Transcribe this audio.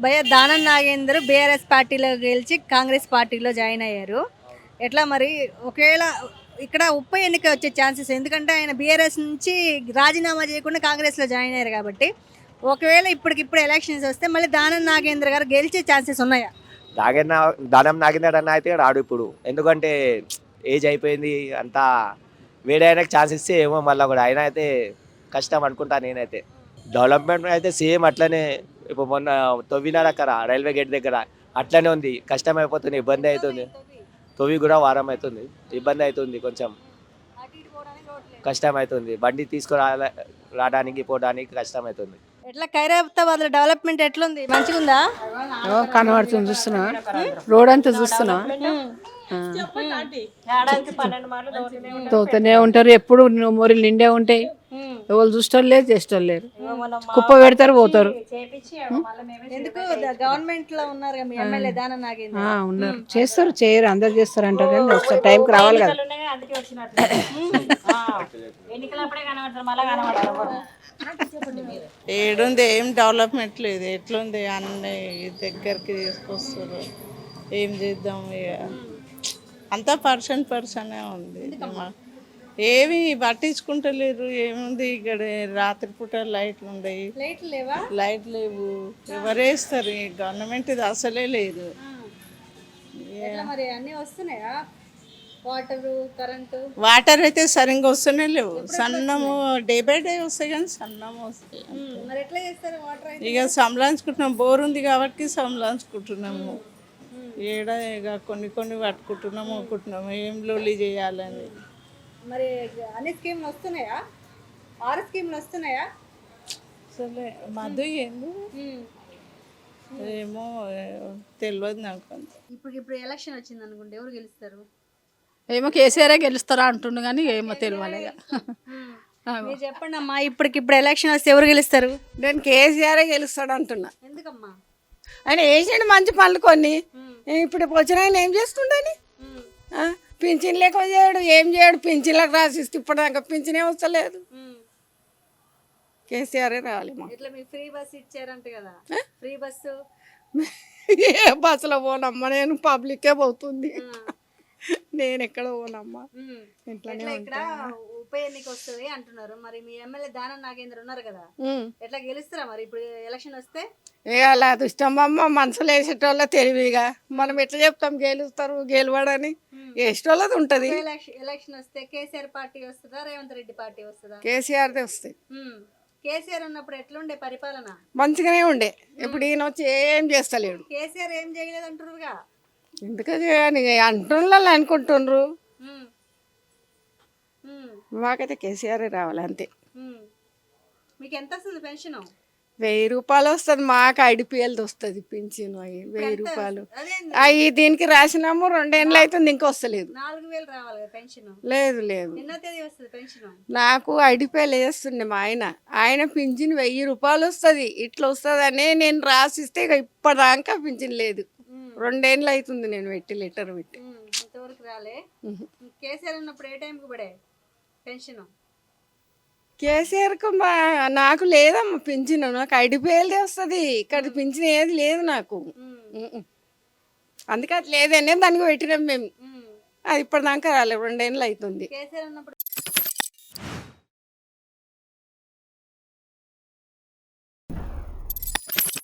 భయ్య దానం నాగేందర్ బీఆర్ఎస్ పార్టీలో గెలిచి కాంగ్రెస్ పార్టీలో జాయిన్ అయ్యారు. ఎట్లా మరి ఒకవేళ ఇక్కడ ఉప ఎన్నిక వచ్చే ఛాన్సెస్, ఎందుకంటే ఆయన బీఆర్ఎస్ నుంచి రాజీనామా చేయకుండా కాంగ్రెస్లో జాయిన్ అయ్యారు కాబట్టి ఒకవేళ ఇప్పటికిప్పుడు ఎలక్షన్స్ వస్తే మళ్ళీ దానం నాగేంద్ర గారు గెలిచే ఛాన్సెస్ ఉన్నాయా? నాగేంద్ర దానం నాగేంద్ర అన్న అయితే రాడు ఇప్పుడు. ఎందుకంటే ఏజ్ అయిపోయింది అంతా. వేరే ఆయనకు ఛాన్స్ ఇస్తే ఏమో మళ్ళీ కూడా ఆయన అయితే కష్టం అనుకుంటా నేనైతే. డెవలప్మెంట్ అయితే సేమ్ అట్లనే ఇప్పుడు మొన్న తవ్వినారు అక్కడ రైల్వే గేట్ దగ్గర, అట్లనే ఉంది. కష్టం అయిపోతుంది, ఇబ్బంది అవుతుంది. తవ్వి కూడా వారం అవుతుంది, ఇబ్బంది అవుతుంది, కొంచెం కష్టం అవుతుంది. బండి రావడానికి పోవడానికి కష్టం అవుతుంది. ఎట్లా ఖైరతాబాద్ డెవలప్మెంట్ ఎట్లుంది? మంచిగుందా? కనబడుతుంది, చూస్తున్నా. రోడ్ అంతా చూస్తున్నా. తోతనే ఉంటారు ఎప్పుడు, మొరిలు నిండే ఉంటాయి. ఎవరు చూస్తారు లేదు, చేస్తారు లేరు. కుప్ప పెడతారు, పోతారు. ఎందుకు గవర్నమెంట్ లో ఉన్నారు మీ ఎమ్మెల్యే దానం నాగేంద్ర? ఉన్నారు, చేస్తారు, చేయరు, అందరు చేస్తారు అంటారు కానీ వస్తారు, టైంకి రావాలి కదా. ఏడుంది, ఏం డెవలప్మెంట్ లేదు. ఎట్లుంది, అన్నీ దగ్గరికి తీసుకొస్తారు. ఏం చేద్దాం ఇక, అంతా పర్సనే ఉంది. ఏమి పట్టించుకుంటలేరు. ఏముంది ఇక్కడ, రాత్రిపూట లైట్లు ఉండయి, లైట్ లేవు. ఎవరేస్తారు? గవర్నమెంట్ ఇది అసలే లేదు. మరి అన్ని వస్తున్నాయా? వాటర్ అయితే సరిగ్గా వస్తూనే లేవు. సన్నము డే బై డే వస్తాయి కానీ సన్నము వస్తాయి. ఇక సంలాంచుకుంటున్నాం, బోర్ ఉంది కాబట్టి సంలాంచుకుంటున్నాము. ఏడ ఇక కొన్ని పట్టుకుంటున్నాము, ఒక్కుంటున్నాము. ఏం లోలి చేయాలని. మరి అన్ని స్కీమ్లు వస్తున్నాయా? 6 స్కీమ్లు వస్తున్నాయా? అసలే మధు ఏంది ఏమో తెలియదు నాకు. ఇప్పుడు ఎలక్షన్ వచ్చింది అనుకుంటే ఎవరు గెలుస్తారు? ఏమో కేసీఆర్ గెలుస్తారా అంటుండు కానీ ఏమో తెలియాలి. మీరు చెప్పండి అమ్మా, ఇప్పుడు ఎలక్షన్ వస్తే ఎవరు గెలుస్తారు? నేను కేసీఆర్ గెలుస్తాడు అంటున్నా. ఎందుకమ్మా? ఆయన వేసాడు మంచి పనులు కొన్ని. ఇప్పుడు వచ్చిన ఆయన ఏం చేస్తుండని, పింఛన్ లేక చేయడు, ఏం చేయడు. పింఛన్లకు రాసిస్తే ఇప్పటిదాకా పింఛనే వస్తలేదు. కేసీఆరే రావాలి. ఇట్లా మీరు ఫ్రీ బస్ ఇచ్చారంట కదా, ఫ్రీ బస్సు. ఏ బస్సులో పోనమ్మా, నేను పబ్లికే పోతుంది. నేను ఎక్కడ పోనమ్మా, ఇంట్లోనే. ఇక్కడ ఉప ఎన్నిక వస్తుంది అంటున్నారు, మరి మీ ఎమ్మెల్యే దానం నాగేంద్ర ఉన్నారు కదా, ఎట్లా గెలుస్తారా మరి ఇప్పుడు ఎలక్షన్ వస్తే? అలా దుష్టమమ్మ, మనసులో వేసేటోళ్ళ తెలివిగా మనం ఎట్లా చెప్తాం గెలుస్తారు గెలవడని. వేసేటోళ్ళది ఉంటది. ఎలక్షన్ వస్తే కేసీఆర్ పార్టీ వస్తుందా, రేవంత్ రెడ్డి పార్టీ వస్తుందా? కేసీఆర్దే వస్తాయి. కేసీఆర్ ఉన్నప్పుడు ఎట్లుండే పరిపాలన? మంచిగానే ఉండే. ఇప్పుడు ఈయన వచ్చి ఏం చేస్తలేడు. కేసీఆర్ ఏం చేయలేదు అంటున్నారుగా, ఎందుకని అంటున్నారు అనుకుంటుండ్రు. మాకైతే కేసీఆర్ రావాలి అంతే. మీకు ఎంత వస్తుంది పెన్షన్? 1000 రూపాయలు వస్తుంది. మాకు ఐడిపిఎల్ది వస్తుంది పింఛన్. 1000 రూపాయలు అవి దీనికి రాసినాము, 2 ఏళ్ళు అవుతుంది, ఇంకా వస్తలేదు. 4000 రావాలి పెన్షన్. లేదు, నాకు ఐడిపిఎల్ వేస్తుండే మా ఆయన పింఛన్ 1000 రూపాయలు వస్తుంది. ఇట్లా వస్తుంది అనే నేను రాసిస్తే ఇక ఇప్పటిదాకా పింఛన్ లేదు. 2 ఏళ్ళు అవుతుంది నేను లెటర్ పెట్టి. ఇంతవరకు రాలే. కేసీఆర్ ఉన్నప్పుడు ఏ టైంకి పడే పెన్షన్? కేసీఆర్కు నాకు లేదమ్మా పింఛన్. నాకు ఐడిపిఎల్దే వస్తుంది. ఇక్కడ పింఛన్ ఏది లేదు నాకు. అందుకే అది లేదనే దానికి పెట్టినాం మేము. అది ఇప్పటిదాకా రాలేదు, 2 ఏళ్ళు అవుతుంది. కేసీఆర్ ఉన్నప్పుడు